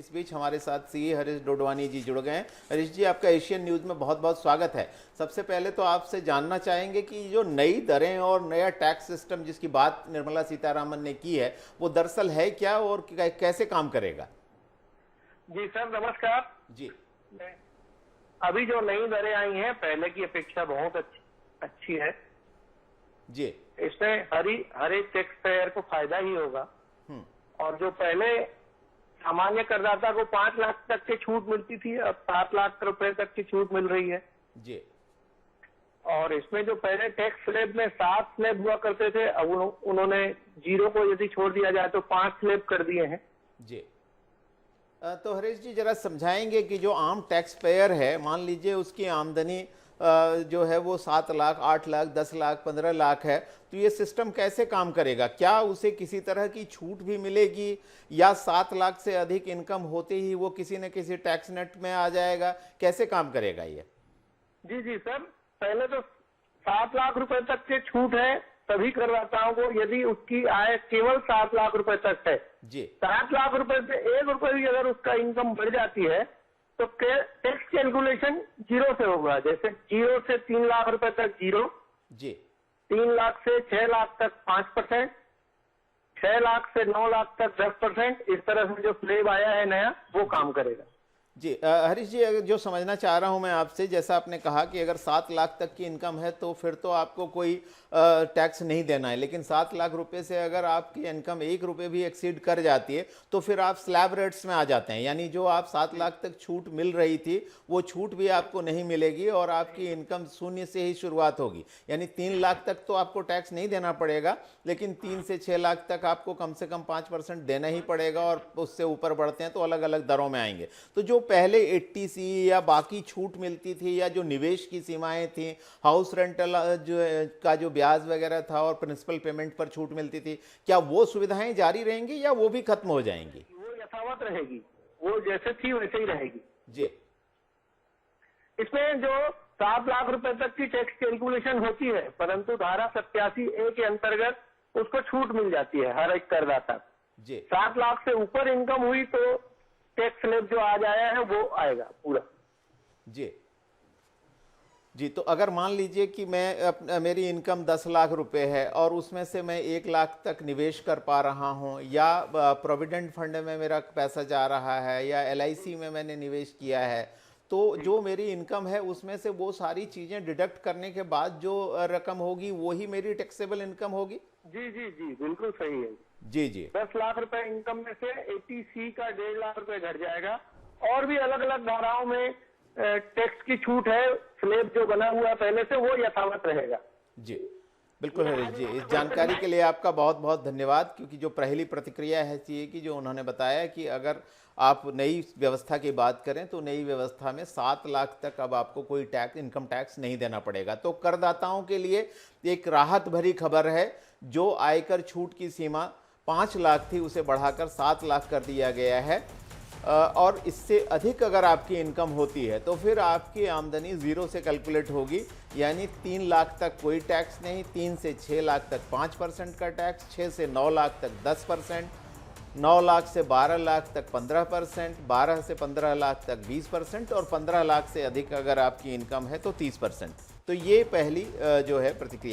इस बीच हमारे साथ सीए हरीश डोडवानी जी जुड़ गए हैं। हरीश जी, आपका एशियन न्यूज़ में बहुत बहुत स्वागत है। सबसे पहले तो आपसे जानना चाहेंगे कि जो नई दरें और नया टैक्स सिस्टम जिसकी बात निर्मला सीतारामन ने की है, वो दरअसल है क्या और कैसे काम करेगा? जी सर, नमस्कार जी। अभी जो नई दरें आई हैं पहले की अपेक्षा बहुत अच्छी है जी। इसमें हर एक टैक्स पेयर को फायदा ही होगा। और जो पहले सामान्य करदाता को 5 लाख तक की छूट मिलती थी, अब 7 लाख रुपए तक की छूट मिल रही है जी। और इसमें जो पहले टैक्स स्लैब में 7 स्लैब हुआ करते थे, अब उन्होंने 0 को यदि छोड़ दिया जाए तो 5 स्लैब कर दिए हैं। जी। तो हरीश जी, जरा समझाएंगे कि जो आम टैक्स पेयर है, मान लीजिए उसकी आमदनी जो है वो 7 लाख, 8 लाख, 10 लाख, 15 लाख है, तो ये सिस्टम कैसे काम करेगा? क्या उसे किसी तरह की छूट भी मिलेगी या 7 लाख से अधिक इनकम होते ही वो किसी न किसी टैक्स नेट में आ जाएगा? कैसे काम करेगा ये? जी सर, पहले तो 7 लाख रुपए तक की छूट है सभी करदाताओं को, यदि उसकी आय केवल 7 लाख रुपए तक है जी। 7 लाख रुपए से 1 रुपए भी अगर उसका इनकम बढ़ जाती है तो टैक्स कैलकुलेशन 0 से होगा। जैसे 0 से 3 लाख रुपए तक 0 जी, 3 लाख से 6 लाख तक 5%, 6 लाख से 9 लाख तक 10%। इस तरह से जो स्लैब आया है नया वो काम करेगा। जी। हरीश जी, अगर जो समझना चाह रहा हूं मैं आपसे, जैसा आपने कहा कि अगर 7 लाख तक की इनकम है तो फिर तो आपको कोई टैक्स नहीं देना है, लेकिन 7 लाख रुपए से अगर आपकी इनकम 1 रुपये भी एक्सीड कर जाती है तो फिर आप स्लैब रेट्स में आ जाते हैं, यानी जो आप 7 लाख तक छूट मिल रही थी वो छूट भी आपको नहीं मिलेगी और आपकी इनकम शून्य से ही शुरुआत होगी। यानी 3 लाख तक तो आपको टैक्स नहीं देना पड़ेगा, लेकिन 3 से 6 लाख तक आपको कम से कम 5% देना ही पड़ेगा और उससे ऊपर बढ़ते हैं तो अलग अलग दरों में आएंगे। तो जो पहले 80C या बाकी छूट मिलती थी या जो निवेश की सीमाएं थी, हाउस रेंटल जो ब्याज वगैरह था और प्रिंसिपल पेमेंट पर छूट मिलती थी, क्या वो सुविधाएं जारी रहेंगी या वो भी खत्म हो जाएंगी? वो यथावत रहेगी, वो जैसे थी वैसे ही रहेगी जी। इसमें जो 7 लाख रुपए तक की टैक्स कैलकुलेशन होती है, परंतु धारा 87A के अंतर्गत उसको छूट मिल जाती है हर एक करदाता जी। 7 लाख से ऊपर इनकम हुई तो टैक्स स्लैब जो आज आया है वो आएगा पूरा। जी जी। तो अगर मान लीजिए कि मेरी इनकम 10 लाख रुपए है और उसमें से मैं 1 लाख तक निवेश कर पा रहा हूं, या प्रोविडेंट फंड में मेरा पैसा जा रहा है, या LIC में मैंने निवेश किया है, तो जो मेरी इनकम है उसमें से वो सारी चीजें डिडक्ट करने के बाद जो रकम होगी वही मेरी टैक्सेबल इनकम होगी? जी बिल्कुल सही है। जी जी। 10 लाख रुपए इनकम में से 80C का 1.5 लाख रुपए घट जाएगा और भी अलग अलग धाराओं में टैक्स की छूट है। स्लैब जो बना हुआ है पहले से वो यथावत रहेगा। जी बिल्कुल हरीश जी, इस जानकारी के लिए आपका बहुत बहुत धन्यवाद, क्योंकि जो पहली प्रतिक्रिया है सीए की, जो उन्होंने बताया कि अगर आप नई व्यवस्था की बात करें तो नई व्यवस्था में 7 लाख तक अब आपको कोई इनकम टैक्स नहीं देना पड़ेगा। तो करदाताओं के लिए एक राहत भरी खबर है। जो आयकर छूट की सीमा 5 लाख थी उसे बढ़ाकर 7 लाख कर दिया गया है और इससे अधिक अगर आपकी इनकम होती है तो फिर आपकी आमदनी 0 से कैलकुलेट होगी, यानी 3 लाख तक कोई टैक्स नहीं, 3 से 6 लाख तक 5% का टैक्स, 6 से 9 लाख तक 10%, 9 लाख से 12 लाख तक 15%, 12 से 15 लाख तक 20% और 15 लाख से अधिक अगर आपकी इनकम है तो 30%। तो ये पहली जो है प्रतिक्रिया।